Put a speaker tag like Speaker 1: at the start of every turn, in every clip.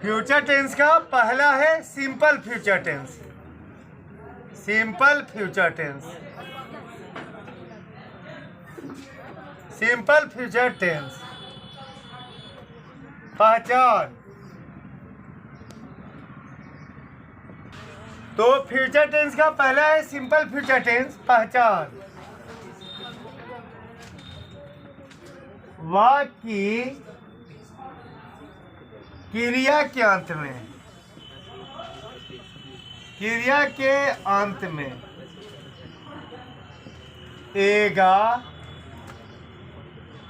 Speaker 1: Future tense का पहला है simple future tense. Simple future tense, simple future tense. पहचान। तो फ्यूचर टेंस का पहला है सिंपल फ्यूचर टेंस, पहचान। वाक्य की क्रिया के अंत में, क्रिया के अंत में एगा,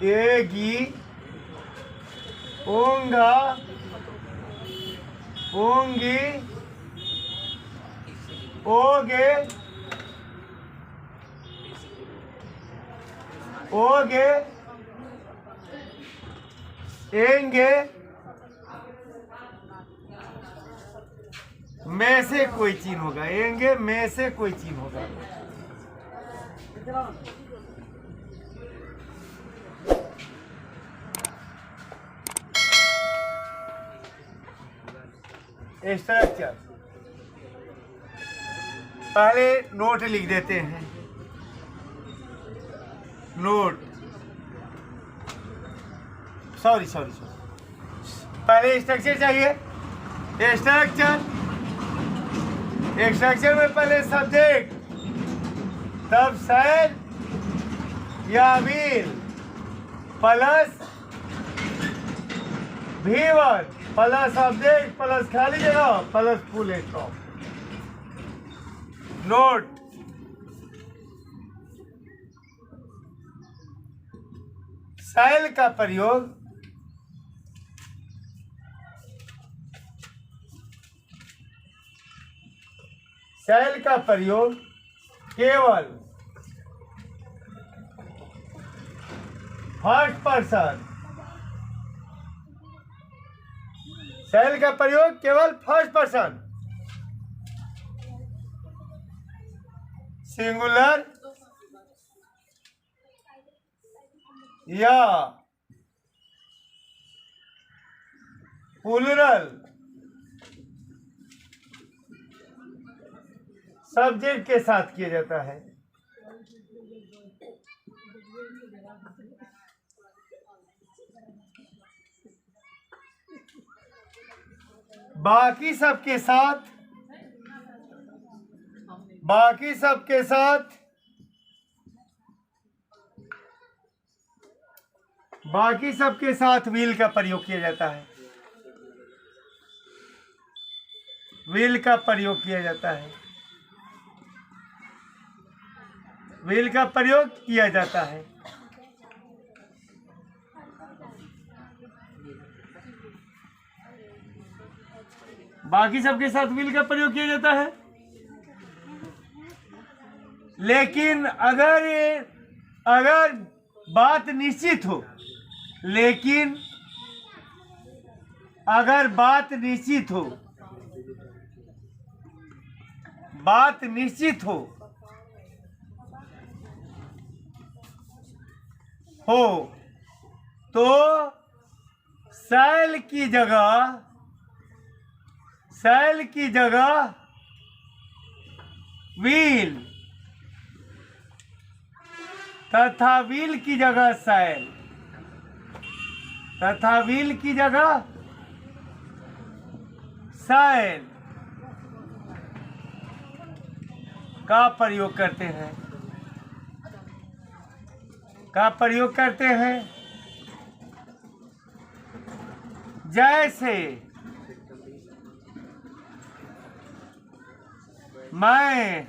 Speaker 1: एगी, ओंगा, ओंगी, ओगे, ओगे, एंगे में से कोई चीज होगा। एंगे में से कोई चीज होगा। स्ट्रक्चर पहले नोट लिख देते हैं। नोट, सॉरी पहले स्ट्रक्चर चाहिए। स्ट्रक्चर में पहले सब्जेक्ट, तब शैल या wheel plus V1 plus subject plus खाली जगह प्लस फुल स्टॉप। नोट, शैल का प्रयोग केवल फर्स्ट पर्सन। शैल का प्रयोग केवल फर्स्ट पर्सन, सिंगुलर या प्लूरल सब्जेक्ट के साथ किया जाता है। बाकी सबके साथ व्हील का प्रयोग किया जाता है। व्हील का प्रयोग किया जाता है। व्हील का प्रयोग किया जाता है। बाकी सबके साथ व्हील का प्रयोग किया जाता है। लेकिन अगर बात निश्चित हो, लेकिन अगर बात निश्चित हो तो शैल की जगह व्हील तथा व्हील की जगह शैल तथा व्हील की जगह शैल का प्रयोग करते हैं। जैसे मैं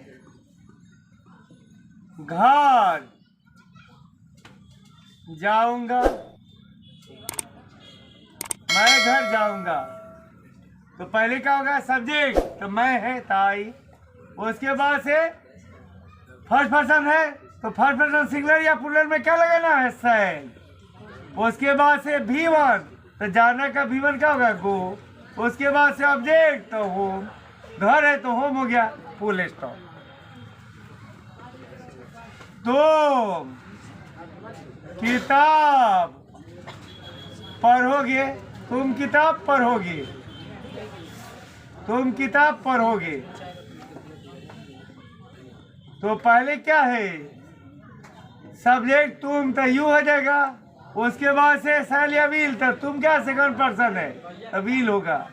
Speaker 1: घर जाऊंगा, तो पहले क्या होगा? सब्जेक्ट, तो मैं है ताई। उसके बाद से फर्स्ट पर्सन है, तो फर्स्ट पर्सन सिंगुलर या प्लूरल में क्या लगाना है? शैल। उसके बाद से V1, तो जाना का V1 क्या होगा? गो। उसके बाद से ऑब्जेक्ट, तो होम। घर है तो होम हो गया, फुल स्टॉप। तुम किताब पढ़ोगे, तुम किताब पढ़ोगे। तो पहले क्या है, सब्जेक्ट तुम, तो यू हो जाएगा। उसके बाद से शैल या व्हील, तो तुम क्या सेकंड पर्सन है, तो व्हील होगा।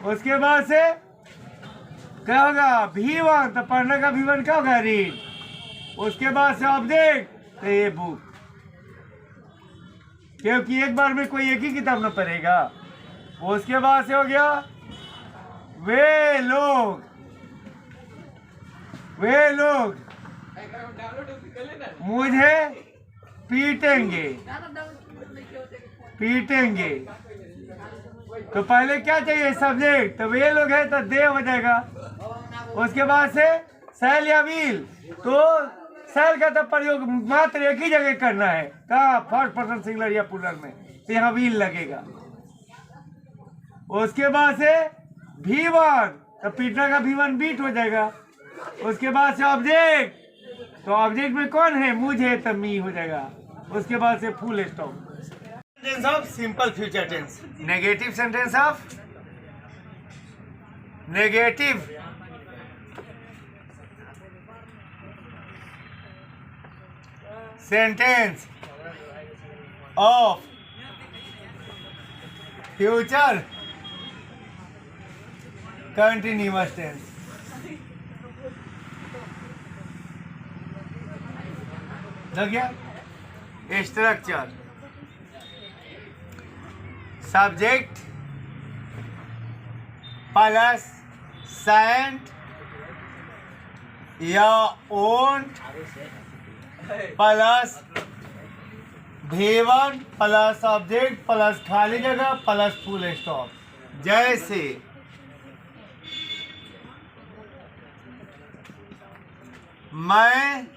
Speaker 1: उसके बाद से क्या होगा, V1, तो पढ़ने का V1 क्या होगा, रीड। उसके बाद से ऑब्जेक्ट, तो ये बुक, क्योंकि एक बार में कोई एक ही किताब ना पढ़ेगा। उसके बाद से हो गया वे लोग मुझे पीटेंगे। तो पहले क्या चाहिए, सब्जेक्ट, तो वे लोग है तो दे हो जाएगा। उसके बाद से शैल या व्हील, तो शैल का तो प्रयोग मात्र एक ही जगह करना है, कहाँ, फर्स्ट पर्सन सिंगुलर या प्लूरल में, तो यहाँ व्हील लगेगा। उसके बाद से V1, तो पीटना का V1 बीट हो जाएगा। उसके बाद से ऑब्जेक्ट, तो ऑब्जेक्ट में कौन है, मुझे, तो मी हो जाएगा। उसके बाद से full stop. Sentence of simple future tense, negative sentence of negative sentence of future continuous tense. लग गया। स्ट्रक्चर, सब्जेक्ट प्लस सेंट या won't plus V1 plus object plus खाली जगह प्लस फुल स्टॉप। जैसे मैं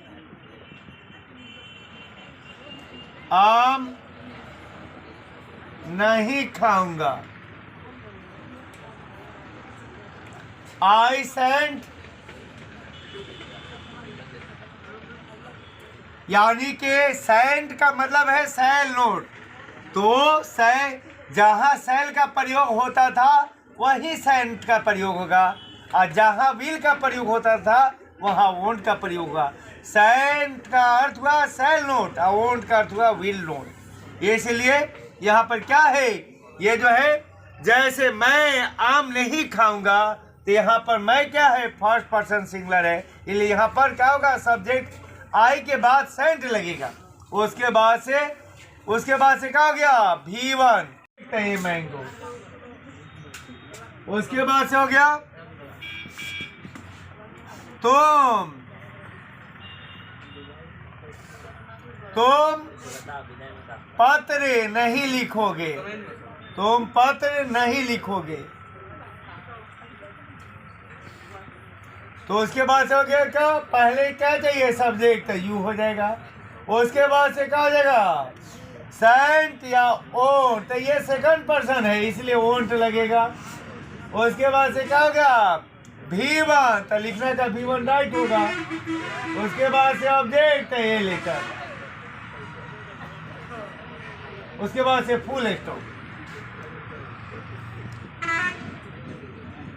Speaker 1: आम नहीं खाऊंगा। आई सेंट, यानी कि सेंट का मतलब है सेल नोट, तो जहां सेल का प्रयोग होता था वहीं सेंट का प्रयोग होगा, और जहां व्हील का प्रयोग होता था वहां वोंट का प्रयोग हुआ। सेंट का अर्थ हुआ सेल नोट और वोंट का अर्थ हुआ व्हील नोट। इसलिए यहाँ पर क्या है, ये जो है, जैसे मैं आम नहीं खाऊंगा, तो यहाँ पर मैं क्या है, फर्स्ट पर्सन सिंगुलर है, इसलिए यहाँ पर क्या होगा, सब्जेक्ट आई के बाद सेंट लगेगा। उसके बाद से क्या हो गया, V1 मैंगो। उसके बाद से हो गया तुम पत्र नहीं लिखोगे, तुम पत्र नहीं लिखोगे। तो उसके बाद से हो गया क्या, पहले क्या चाहिए, सब्जेक्ट, तो यू हो जाएगा। उसके बाद से क्या हो जाएगा, सेंट या ओंट, तो ये सेकंड पर्सन है इसलिए ओंट लगेगा। उसके बाद से क्या हो गया, V1, तो लिखना का V1 राइट होगा। उसके बाद से ऑब्जेक्ट, तो ये लेकर, उसके बाद से फुल स्टॉप।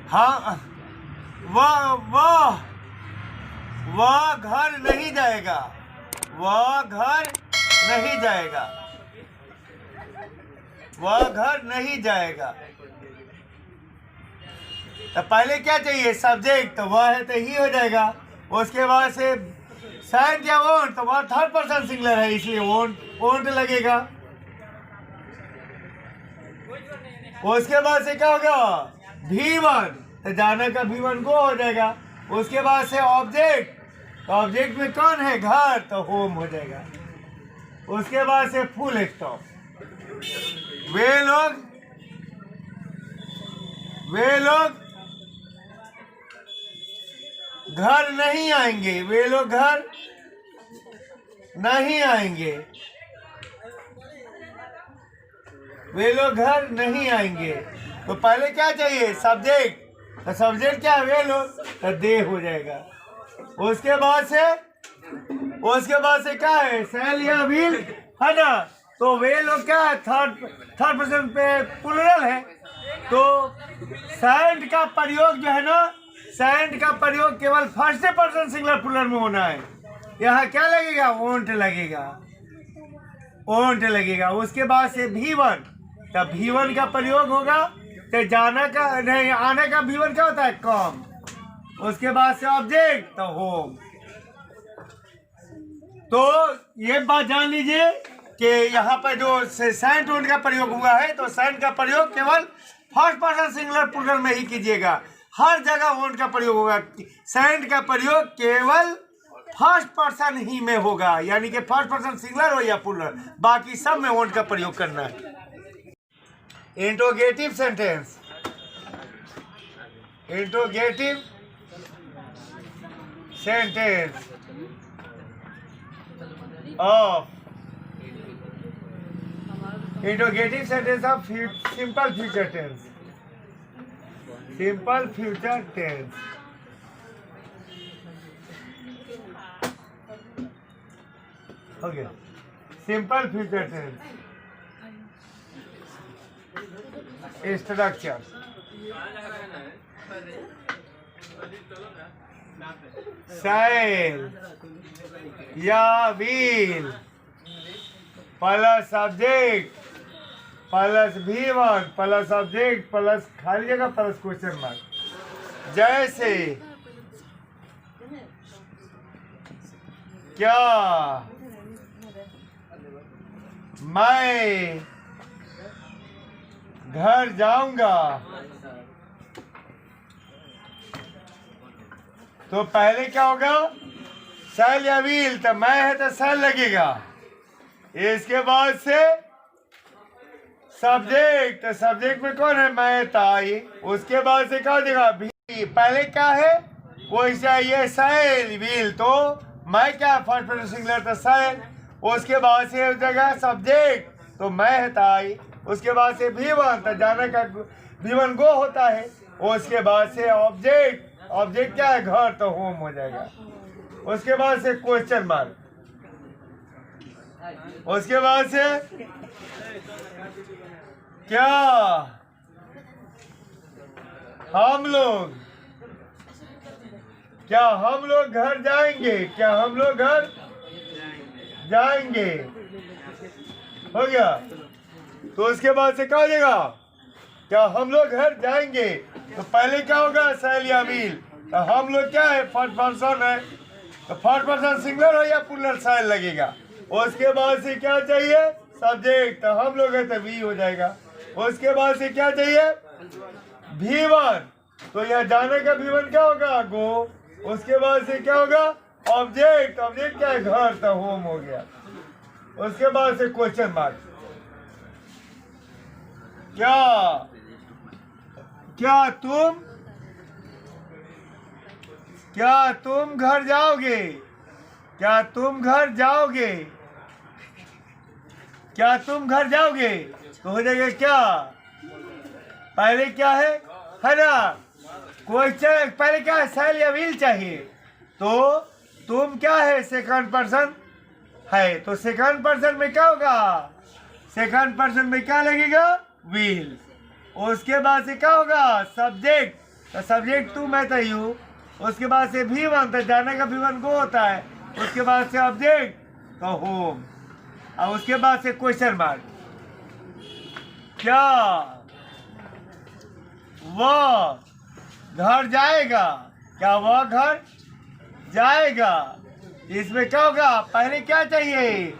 Speaker 1: हाँ, वह घर नहीं जाएगा, वह घर नहीं जाएगा, वह घर नहीं जाएगा। तो पहले क्या चाहिए, सब्जेक्ट, तो वह है तो ही हो जाएगा। उसके बाद से सेंट या वोंट, तो वह थर्ड पर्सन सिंगुलर है इसलिए वोंट लगेगा। उसके बाद से क्या होगा, V1, तो जाने का V1 गो हो जाएगा। उसके बाद से ऑब्जेक्ट, तो ऑब्जेक्ट में कौन है, घर, तो होम हो जाएगा। उसके बाद से फुल स्टॉप। वे लोग घर नहीं आएंगे, वे लोग घर नहीं आएंगे, वे लोग घर नहीं आएंगे। तो पहले क्या चाहिए, सब्जेक्ट, तो सब्जेक्ट क्या है, वे लोग, तो दे हो जाएगा। उसके बाद से क्या है, सेल या व्हील है ना, तो वे लोग क्या है, थर्ड पर्सन पे प्लूरल है, तो सैंड का प्रयोग जो है ना, सैंड का प्रयोग केवल फर्स्ट पर्सन सिंगुलर प्लूरल में होना है। यहाँ क्या लगेगा? ओंट लगेगा, ओंट लगेगा। उसके बाद से V1, तब V1 का प्रयोग होगा तो जाना का नहीं, आने का V1 क्या होता है? कम। उसके बाद से ऑब्जेक्ट तो होम। तो ये बात जान लीजिए कि यहाँ पर जो सैंड ओंट का प्रयोग हुआ है, तो सैंड का प्रयोग केवल फर्स्ट पर्सन सिंगुलर प्लूरल में ही कीजिएगा। हर जगह ओंट का प्रयोग होगा। सैंड का प्रयोग केवल फर्स्ट पर्सन ही में होगा, यानी कि फर्स्ट पर्सन सिंगुलर हो या प्लूरल, बाकी सब में ओंट का प्रयोग करना है। Interrogative sentence, interrogative sentence of interrogative sentence of simple future tense, simple future tense. Okay, simple future tense structure. Shall या will plus subject plus V1 plus subject plus खाली जगह प्लस क्वेश्चन मार्क। जैसे क्या मैं घर जाऊंगा, तो पहले क्या होगा? शैल या विल, तो मैं है तो शैल लगेगा। इसके बाद से सब्जेक्ट, तो सब्जेक्ट में कौन है? मैं ताई। उसके बाद से क्या हो जाएगा? भी। पहले क्या है? कोई चाहिए शैल विल, तो मैं क्या फर्स्ट पर्सन सिंगुलर तो शैल। उसके बाद से हो जाएगा सब्जेक्ट, तो मैं है ताई। उसके बाद से V1, तो जाने का V1 गो होता है। उसके बाद से ऑब्जेक्ट, ऑब्जेक्ट क्या है? घर, तो होम हो जाएगा। उसके बाद से क्वेश्चन मार्क। उसके बाद से क्या हम लोग, क्या हम लोग घर जाएंगे, क्या हम लोग घर जाएंगे, हो गया। तो उसके बाद से क्या हो जाएगा? क्या हम लोग घर जाएंगे, तो पहले क्या होगा? शैल या विल, तो हम लोग क्या है? फर्स्ट पर्सन है, तो फर्स्ट पर्सन सिंगुलर हो या प्लूरल शैल लगेगा। उसके बाद से क्या चाहिए? सब्जेक्ट, तो हम लोग है तो V हो जाएगा। उसके बाद से क्या चाहिए? V1, तो यहाँ जाने का V1 क्या होगा? गो। उसके बाद से क्या होगा? ऑब्जेक्ट, ऑब्जेक्ट क्या है? घर, तो होम हो गया। उसके बाद से क्वेश्चन मार्क। क्या तुम घर जाओगे, क्या तुम घर जाओगे, क्या तुम घर जाओगे, तो हो जाएगा क्या? पहले क्या है ना? क्वेश्चन पहले क्या है? शैल या विल चाहिए, तो तुम क्या है? सेकंड पर्सन है, तो सेकंड पर्सन में क्या होगा? सेकंड पर्सन में क्या लगेगा? विल। उसके बाद से क्या होगा? सब्जेक्ट, तो सब्जेक्ट तुम है तो यू। उसके बाद से V1, तो जाने का V1 गो होता है। उसके बाद से ऑब्जेक्ट, तो होम। और उसके बाद से क्वेश्चन मार्क। क्या वह घर जाएगा, क्या वह घर जाएगा, इसमें क्या होगा? पहले क्या चाहिए?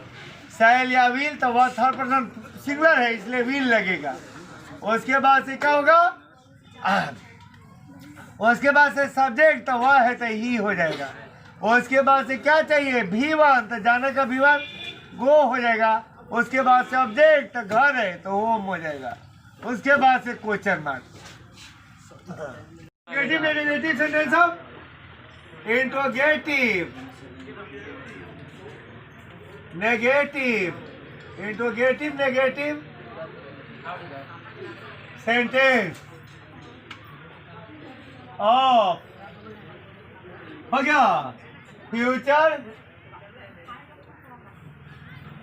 Speaker 1: शैल या विल, तो वह थर्ड पर्सन सिंगुलर है इसलिए विल लगेगा। उसके बाद से क्या होगा? उसके बाद से सब्जेक्ट, तो वह है तो ही हो जाएगा। उसके बाद से क्या चाहिए? V1, तो जाने का V1 गो हो जाएगा। उसके बाद से ऑब्जेक्ट, तो घर है तो होम हो जाएगा। उसके बाद से question mark. Negative sentence of interrogative, negative sentence of, हो गया फ्यूचर,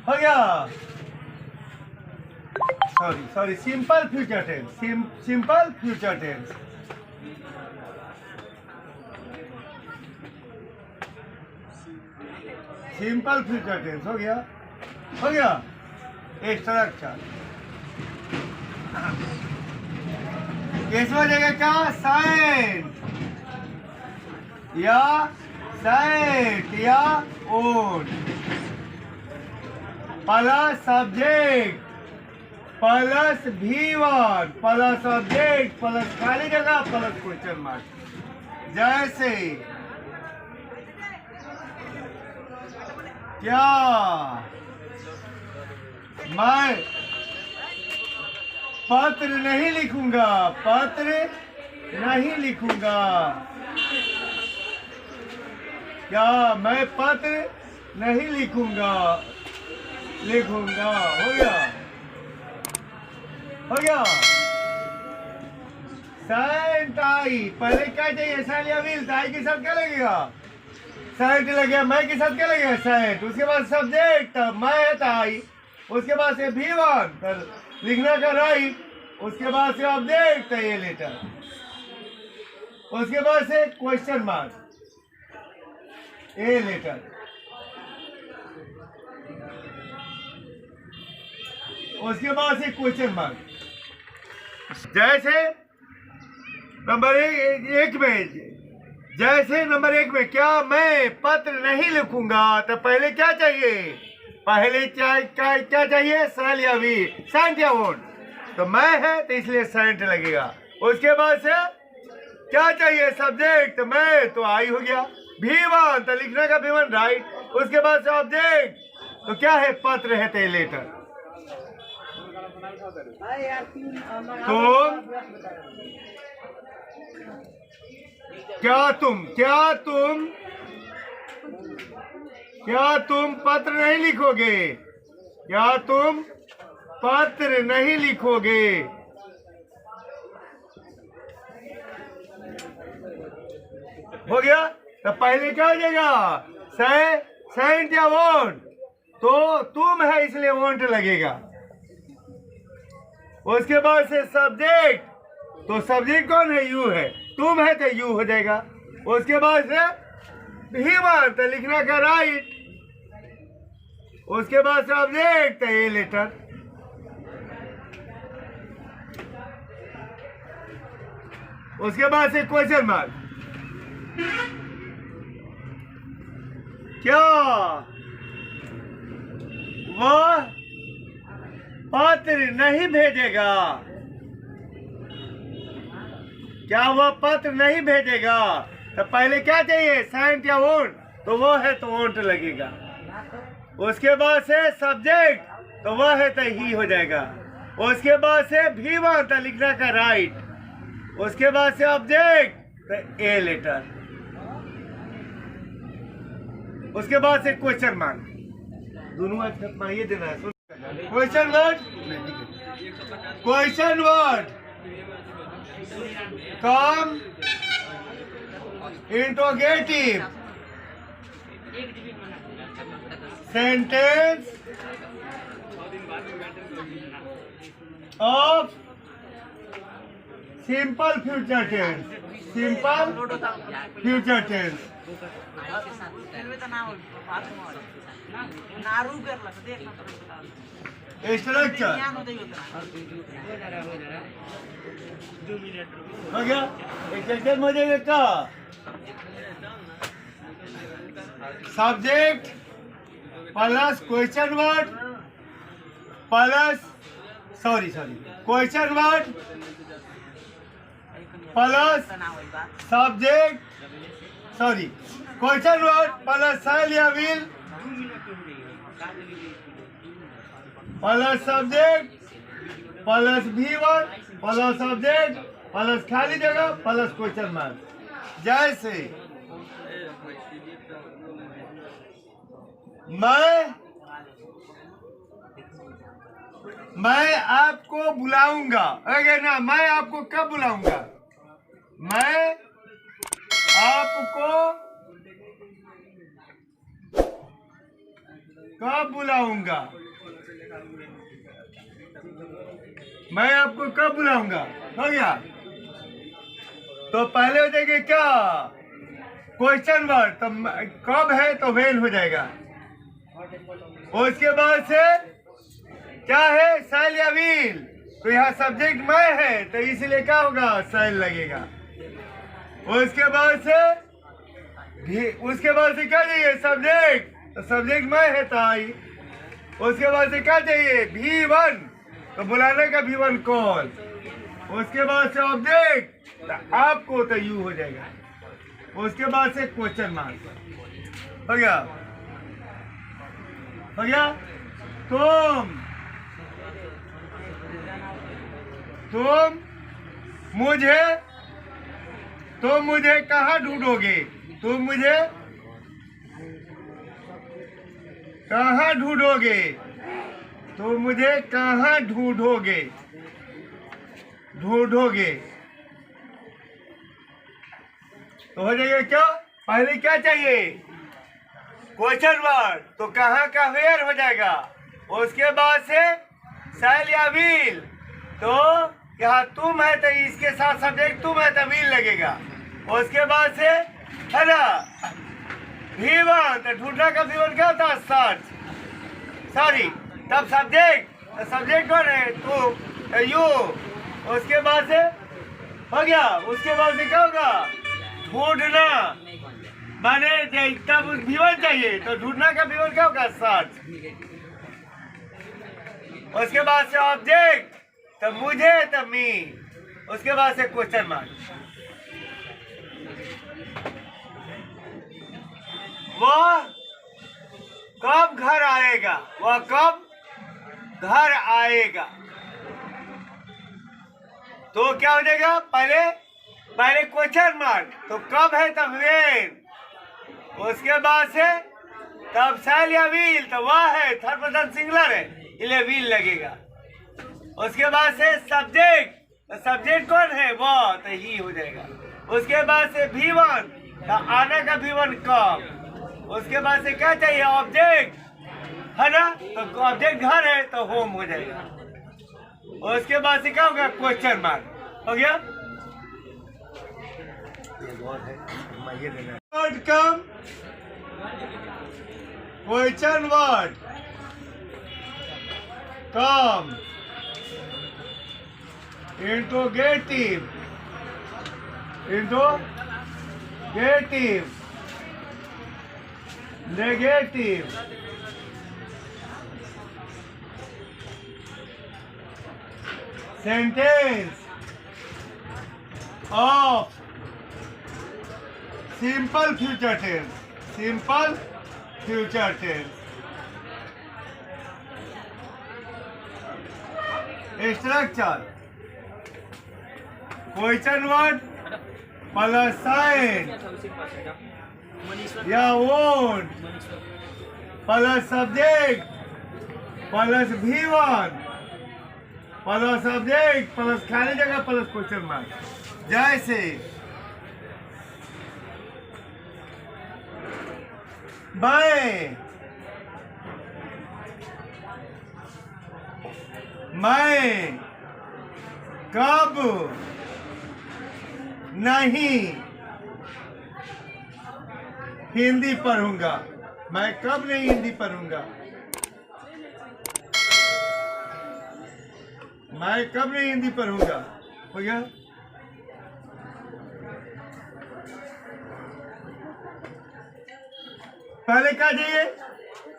Speaker 1: हो गया sorry simple future tense, simple future tense. Simple future tense हो गया, हो गया। स्ट्रक्चर इसमें जगह क्या, साइंट या साइट या one plus subject plus V1 plus subject plus खाली जगह प्लस क्वेश्चन मार्क। जैसे क्या मैं पत्र नहीं लिखूंगा, पत्र नहीं लिखूंगा। क्या मैं पत्र नहीं लिखूंगा, लिखूंगा। हो गया, हो गया। सेंट आई, पहले क्या चाहिए, सेंट या विल। आई के साथ क्या लगेगा, सेंट लग गया। मैं के साथ क्या लगेगा, सेंट। उसके बाद सब्जेक्ट मैं है तो आई। उसके बाद से V1 लिखने का राइट। उसके बाद से ऑब्जेक्ट ये लेटर। उसके बाद से क्वेश्चन मार्क ए लेटर। उसके बाद से क्वेश्चन मार्क। जैसे नंबर एक में, जैसे नंबर 1 में क्या मैं पत्र नहीं लिखूंगा, तो पहले क्या चाहिए, पहले क्या चाहिए, सेल या वी, सेंट या वोट। तो मैं है तो इसलिए सेंट लगेगा। उसके बाद से क्या चाहिए, सब्जेक्ट, तो मैं तो आई हो गया। V1 तो लिखने का V1 राइट। उसके बाद से ऑब्जेक्ट तो क्या है, पत्र है तो लेटर। तो क्या तुम पत्र नहीं लिखोगे, क्या तुम पत्र नहीं लिखोगे। हो गया। तो पहले क्या हो जाएगा, सेंट या वोट। तो तुम है इसलिए वोट लगेगा। उसके बाद से सब्जेक्ट, तो सब्जेक्ट कौन है, यू है। तुम है तो यू हो जाएगा। उसके बाद से V1 तो लिखना का राइट। उसके बाद से ऑब्जेक्ट तो ये लेटर। उसके बाद से क्वेश्चन मार्क। क्या वह पत्र नहीं भेजेगा, क्या वह पत्र नहीं भेजेगा। तो पहले क्या चाहिए, सेंट या वोट। तो वो है तो वोट लगेगा। उसके बाद से सब्जेक्ट, तो वह है तो ही हो जाएगा। उसके बाद से V1 तो लिखना का राइट। उसके बाद से ऑब्जेक्ट तो ए लेटर। उसके बाद से क्वेश्चन मार्क। दोनों अच्छा ये देना है। Question word, question word cum interrogative sentence of simple future tense, simple future tense. Structure हो गया। स्ट्रक्चर हो जाएगा क्या, subject plus question word plus question word plus subject, question word plus shall या will plus subject plus V1 plus subject plus खाली जगह plus question mark. जैसे मैं आपको बुलाऊंगा, अगर ना मैं आपको कब बुलाऊंगा, मैं आपको कब बुलाऊंगा। मैं आपको कब बुलाऊंगा? हो गया। तो पहले हो जाएगा क्या, क्वेश्चन वर्ड, तो कब है तो वेन हो जाएगा। उसके बाद से क्या है, शैल या विल, तो यहाँ सब्जेक्ट मैं है तो इसलिए क्या होगा, शैल लगेगा। उसके बाद से क्या चाहिए, सब्जेक्ट, तो सब्जेक्ट मैं है तो आई। उसके बाद से क्या चाहिए, V1, तो बुलाने का V1 कॉल। उसके बाद से ऑब्जेक्ट, तो आपको तो यू हो जाएगा। उसके बाद से क्वेश्चन मार्क। हो गया, हो गया। तुम मुझे कहाँ ढूंढोगे, तुम मुझे कहाँ ढूंढोगे, तुम मुझे कहाँ ढूंढोगे, तो हो जाएगा क्या, पहले क्या चाहिए, क्वेश्चन वर्ड, तो कहाँ का वेयर हो जाएगा। उसके बाद से शैल या विल, तो यहाँ तुम है तो इसके साथ सब्जेक्ट तुम है तो विल लगेगा। उसके बाद से है ना V1, तो ढूंढना का V1 क्या होता है, सर्च, सॉरी, तब सब्जेक्ट कौन है, तू, यू। उसके बाद से हो गया। उसके बाद से क्या होगा, ढूंढना, माने तब V1 चाहिए तो ढूंढना का V1 क्या होगा, सर्च। उसके बाद से ऑब्जेक्ट, तो मुझे, तो मी। उसके बाद से क्वेश्चन मार्क। वह कब घर आएगा, वह कब घर आएगा, तो क्या हो जाएगा, पहले क्वेश्चन मार्क, तो कब है तब वेन। उसके बाद से तब शैल या विल, तो वह है, थर्ड पर्सन सिंगुलर है इसलिए विल लगेगा। उसके बाद से सब्जेक्ट, तो सब्जेक्ट कौन है, वो, तो ही हो जाएगा। उसके बाद से V1, तो आने का V1 कब। उसके बाद से क्या चाहिए, ऑब्जेक्ट, है ना, तो ऑब्जेक्ट घर है तो होम हो जाएगा। उसके बाद से क्या होगा, क्वेश्चन मार्क। हो गया। Word cum, question word cum, interrogative, negative, sentence of simple future tense, structure, question word plus shan't या won't plus subject plus V1 plus subject plus खाली जगह प्लस क्वेश्चन मार्क। जैसे मैं कब नहीं हिंदी पढ़ूंगा, मैं कब नहीं हिंदी पढ़ूंगा, मैं कब नहीं हिंदी पढ़ूंगा। हो गया। पहले क्या चाहिए,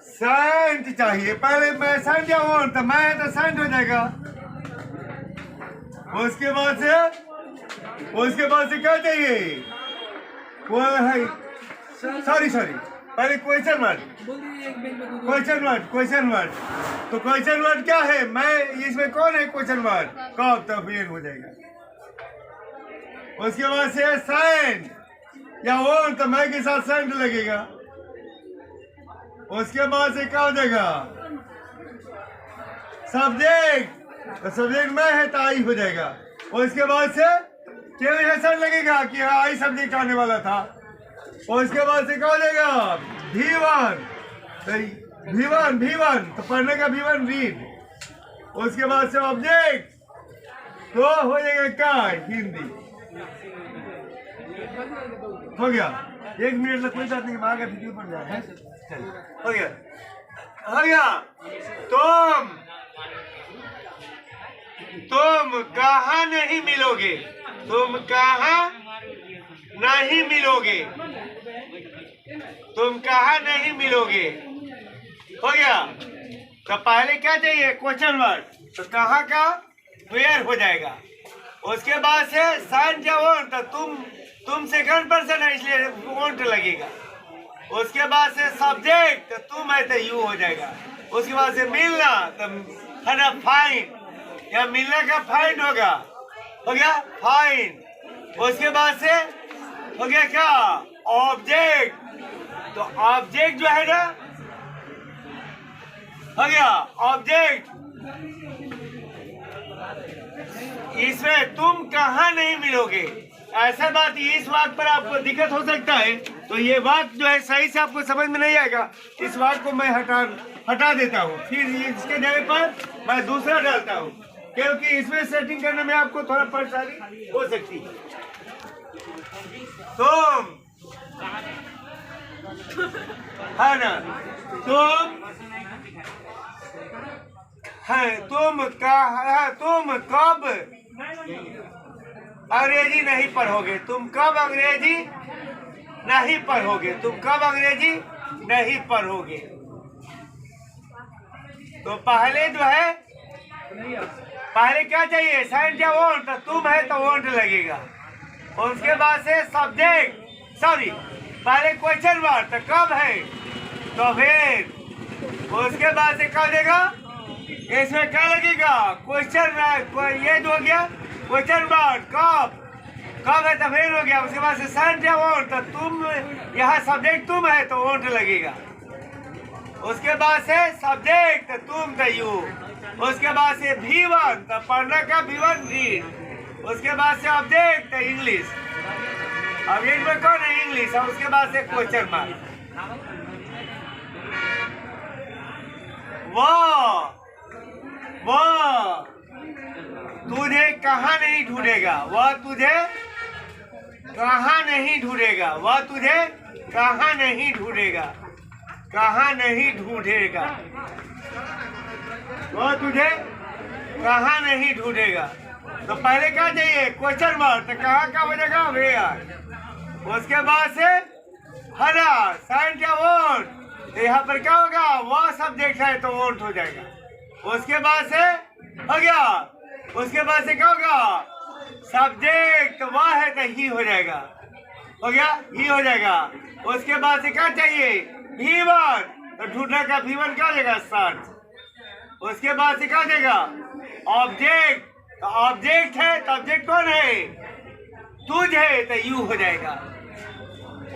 Speaker 1: सेंट चाहिए। पहले मैं सेंट या हूं तो मैं तो सेंट हो जाएगा। उसके बाद से क्या चाहिए, वो है, सॉरी पहले क्वेश्चन वर्ड, तो क्वेश्चन वर्ड क्या है, मैं इसमें कौन है, क्वेश्चन वर्ड कब, तब वेन हो जाएगा। उसके बाद से साइन या वोन, तो मैं के साथ सेंट लगेगा। उसके बाद से क्या हो जाएगा, सब्जेक्ट, तो सब्जेक्ट मैं है तो आई हो जाएगा। उसके बाद से ऐसा लगेगा कि हाँ आई सब्जेक्ट आने वाला था। और उसके बाद से क्या हो जाएगा, V1 तो पढ़ने का V1 रीड। उसके बाद से ऑब्जेक्ट, तो हो जाएगा क्या हिंदी। हो गया 1 मिनट में, कोई बात नहीं, आगे वीडियो बन जाए। हो गया हो गया। तुम कहाँ नहीं मिलोगे, तुम कहाँ नहीं मिलोगे, तुम कहाँ नहीं मिलोगे। हो गया। तो पहले क्या चाहिए क्वेश्चन वर्ड, तो कहाँ का वेयर हो जाएगा। उसके बाद से साइन या वोंट, तो तुम सेकंड पर्सन है इसलिए वोंट लगेगा। उसके बाद से सब्जेक्ट, तो तुम है तो यू हो जाएगा। उसके बाद से मिलना, तो है ना फाइन, या मिलने का फाइन होगा। हो गया फाइन। उसके बाद से हो गया क्या ऑब्जेक्ट, तो ऑब्जेक्ट जो है ना, हो गया ऑब्जेक्ट। इसमें तुम कहाँ नहीं मिलोगे, ऐसा बात, इस बात पर आपको दिक्कत हो सकता है, तो ये बात जो है सही से आपको समझ में नहीं आएगा। इस बात को मैं हटा देता हूँ, फिर इसके जगह पर मैं दूसरा डालता हूँ, क्योंकि इसमें सेटिंग करने में आपको थोड़ा परेशानी हो सकती है। तुम है ना, तुम कब अंग्रेजी नहीं पढ़ोगे, तुम कब अंग्रेजी नहीं पढ़ोगे, तुम कब अंग्रेजी नहीं पढ़ोगे। तो पहले जो है, पहले क्या चाहिए साइन या वोंट, तो तुम है तो वोंट लगेगा। उसके बाद से सब्जेक्ट, सॉरी पहले क्वेश्चन वर्ड, तो कब है तो फिर। उसके बाद से क्या देगा, इसमें क्या लगेगा क्वेश्चन, ये जो हो गया क्वेश्चन वर्ड, कब है तो फिर हो गया। उसके बाद से साइन या वोंट, तो तुम, यहाँ सब्जेक्ट तुम है तो वोंट लगेगा। उसके बाद से सब्जेक्ट तुम तो यू। उसके बाद से V1, तो पढ़ने का V1 रीड। उसके बाद से ऑब्जेक्ट इंग्लिश, ऑब्जेक्ट में कौन है इंग्लिश। और उसके बाद से क्वेश्चन मार्क। वो तुझे कहाँ नहीं ढूंढेगा, वह तुझे कहाँ नहीं ढूंढेगा, वह तुझे कहाँ नहीं ढूंढेगा, कहाँ नहीं ढूंढेगा, वह तुझे कहाँ नहीं ढूंढेगा। तो पहले क्या चाहिए क्वेश्चन मार्क, तो कहाँ का बनेगा वेयर। उसके बाद से है ना साइन या वोंट, तो यहाँ पर क्या होगा, वह सब्जेक्ट है तो वोंट हो जाएगा। उसके बाद से हो गया, उसके बाद से क्या होगा सब्जेक्ट, वह है तो ही हो जाएगा। हो गया ही हो जाएगा। उसके बाद से क्या चाहिए V1, तो ढूंढने का V1 क्या देगा सर्च। उसके बाद से क्या देगा ऑब्जेक्ट, तो ऑब्जेक्ट है तो ऑब्जेक्ट कौन है, तुझ है तो यू हो जाएगा।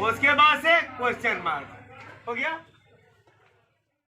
Speaker 1: उसके बाद से क्वेश्चन मार्क। हो गया।